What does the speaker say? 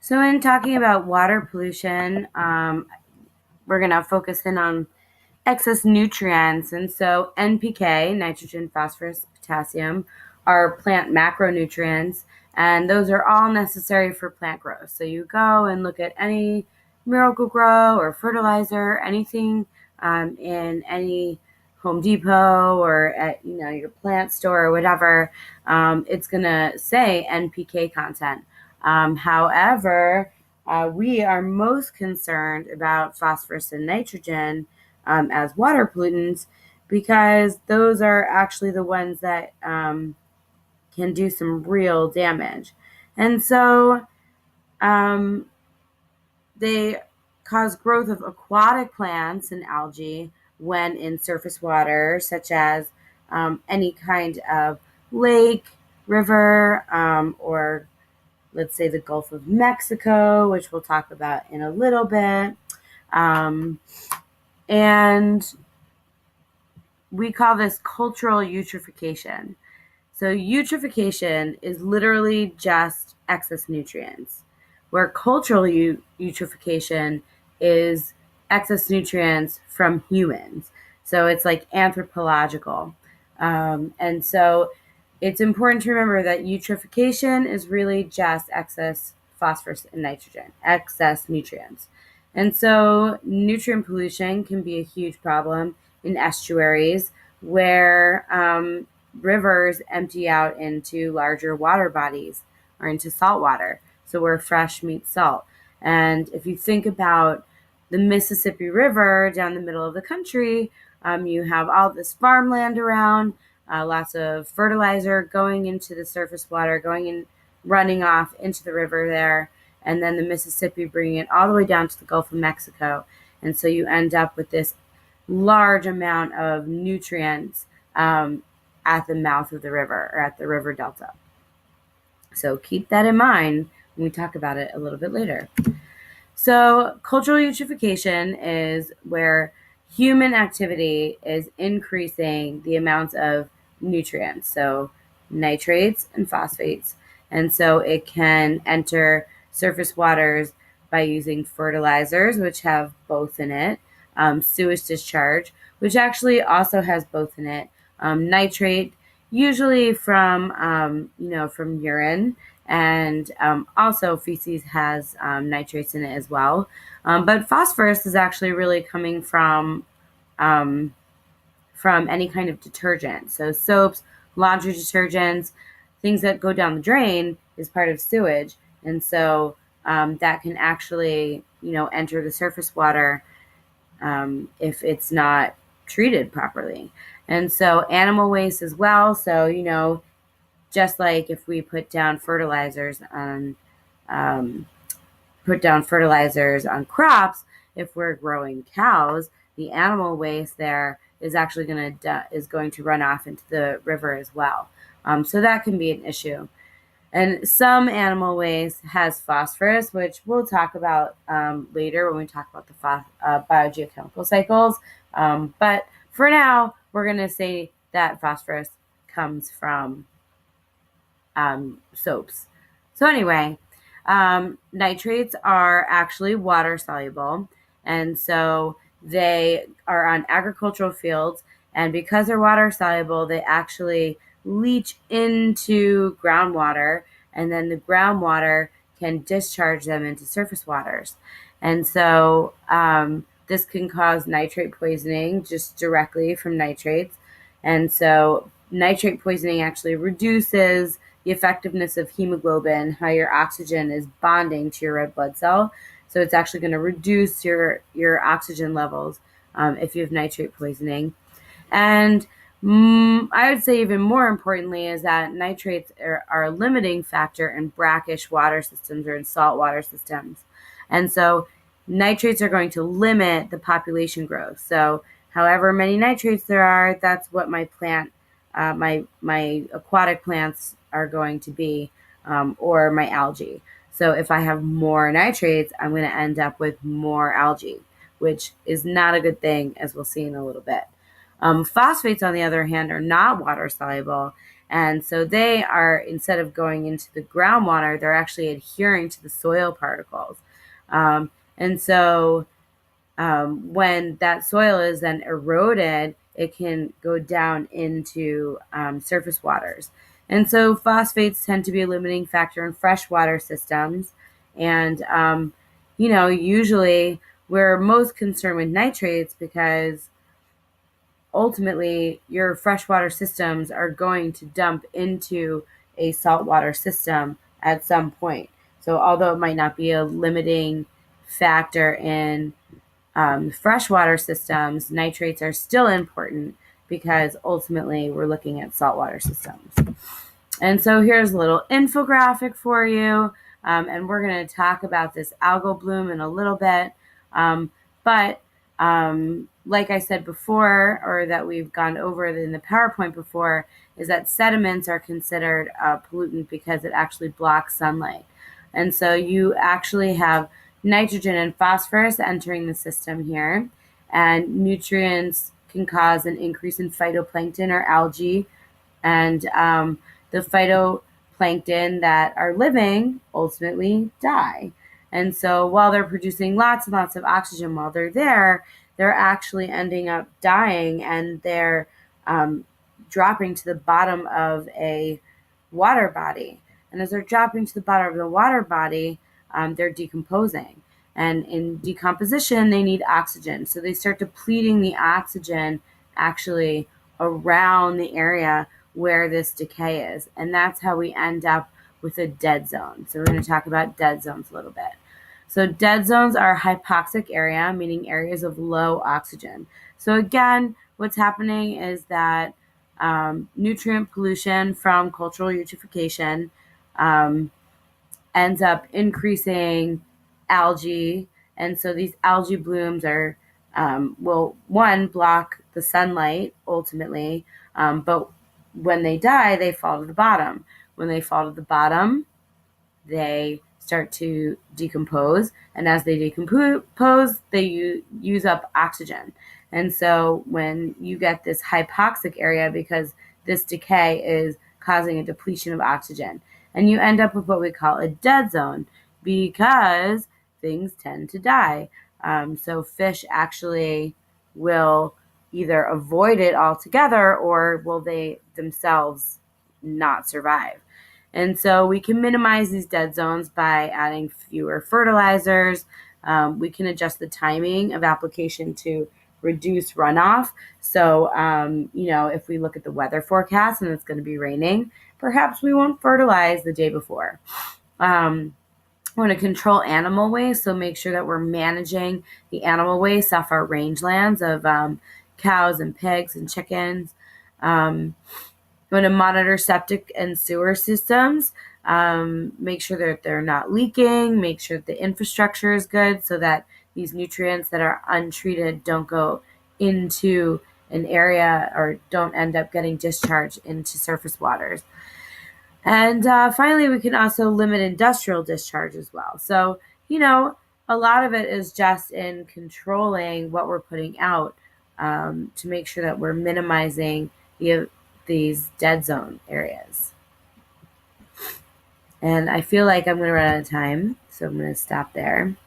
So, in talking about water pollution, we're going to focus in on excess nutrients. And so, NPK, nitrogen, phosphorus, potassium, are plant macronutrients, and those are all necessary for plant growth. So, you go and look at any Miracle-Gro or fertilizer, anything in any Home Depot or at your plant store or whatever, it's going to say NPK content. However, we are most concerned about phosphorus and nitrogen as water pollutants because those are actually the ones that can do some real damage. And so um, they cause growth of aquatic plants and algae when in surface water, such as any kind of lake, river, or let's say the Gulf of Mexico, which we'll talk about in a little bit. Um, and we call this cultural eutrophication. So, eutrophication is literally just excess nutrients, where cultural eutrophication is excess nutrients from humans. So, it's like anthropological. And so, it's important to remember that eutrophication is really just excess phosphorus and nitrogen, excess nutrients. And so, nutrient pollution can be a huge problem in estuaries where rivers empty out into larger water bodies or into salt water. So where fresh meets salt. And if you think about the Mississippi River down the middle of the country, you have all this farmland around, lots of fertilizer going into the surface water, going in, running off into the river there, and then the Mississippi bringing it all the way down to the Gulf of Mexico. And so you end up with this large amount of nutrients at the mouth of the river or at the river delta. So keep that in mind when we talk about it a little bit later. So cultural eutrophication is where human activity is increasing the amounts of nutrients, so nitrates and phosphates. And so it can enter surface waters by using fertilizers, which have both in it, sewage discharge, which actually also has both in it, nitrate, usually from urine, and also feces has nitrates in it as well. But phosphorus is actually really coming um, from any kind of detergent. So soaps, laundry detergents, things that go down the drain is part of sewage, and so that can actually enter the surface water if it's not treated properly. And so animal waste as well. So, just like if we um, put down fertilizers on crops, if we're growing cows, the animal waste there is actually going to run off into the river as well. So that can be an issue. And some animal waste has phosphorus, which we'll talk about later when we talk about the biogeochemical cycles. But for now, we're going to say that phosphorus comes from soaps. So anyway, nitrates are actually water soluble, and so they are on agricultural fields. And because they're water soluble, they actually leach into groundwater, and then the groundwater can discharge them into surface waters. And so this can cause nitrate poisoning just directly from nitrates. And so nitrate poisoning actually reduces the effectiveness of hemoglobin, how your oxygen is bonding to your red blood cell. So it's actually going to reduce your oxygen levels if you have nitrate poisoning. And I would say even more importantly is that nitrates are a limiting factor in brackish water systems or in salt water systems. And so nitrates are going to limit the population growth. So however many nitrates there are, that's what my aquatic plants are going to be, or my algae. So if I have more nitrates, I'm going to end up with more algae, which is not a good thing, as we'll see in a little bit. Phosphates, on the other hand, are not water soluble, And so they are, instead of going into the groundwater, they're actually adhering to the soil particles. And so when that soil is then eroded, it can go down into surface waters. And so phosphates tend to be a limiting factor in freshwater systems. And, usually we're most concerned with nitrates because ultimately your freshwater systems are going to dump into a saltwater system at some point. So although it might not be a limiting factor in freshwater systems, nitrates are still important because ultimately we're looking at saltwater systems. And so here's a little infographic for you. And we're going to talk about this algal bloom in a little bit. But like I said before, or that we've gone over in the PowerPoint before, is that sediments are considered a pollutant because it actually blocks sunlight. And so you actually have nitrogen and phosphorus entering the system here, and nutrients can cause an increase in phytoplankton or algae, and the phytoplankton that are living ultimately die. And so while they're producing lots and lots of oxygen while they're there, they're actually ending up dying, and they're dropping to the bottom of a water body. And as they're dropping to the bottom of the water body, they're decomposing. And in decomposition, they need oxygen. So they start depleting the oxygen actually around the area where this decay is. And that's how we end up with a dead zone. So we're going to talk about dead zones a little bit. So dead zones are hypoxic area, meaning areas of low oxygen. So again, what's happening is that nutrient pollution from cultural eutrophication ends up increasing algae. And so these algae blooms are, will, one, block the sunlight ultimately, but when they die, they fall to the bottom. When they fall to the bottom, they start to decompose. And as they decompose, they use up oxygen. And so when you get this hypoxic area, because this decay is causing a depletion of oxygen, and you end up with what we call a dead zone because things tend to die. So fish actually will either avoid it altogether, or will they themselves not survive. And so we can minimize these dead zones by adding fewer fertilizers. We can adjust the timing of application to reduce runoff. So, if we look at the weather forecast and it's going to be raining, perhaps we won't fertilize the day before. We want to control animal waste, so make sure that we're managing the animal waste off our rangelands of cows and pigs and chickens. We want to monitor septic and sewer systems, make sure that they're not leaking, make sure that the infrastructure is good so that these nutrients that are untreated don't go into an area or don't end up getting discharged into surface waters. And finally, we can also limit industrial discharge as well. So, a lot of it is just in controlling what we're putting out to make sure that we're minimizing these dead zone areas. And I feel like I'm going to run out of time, so I'm going to stop there.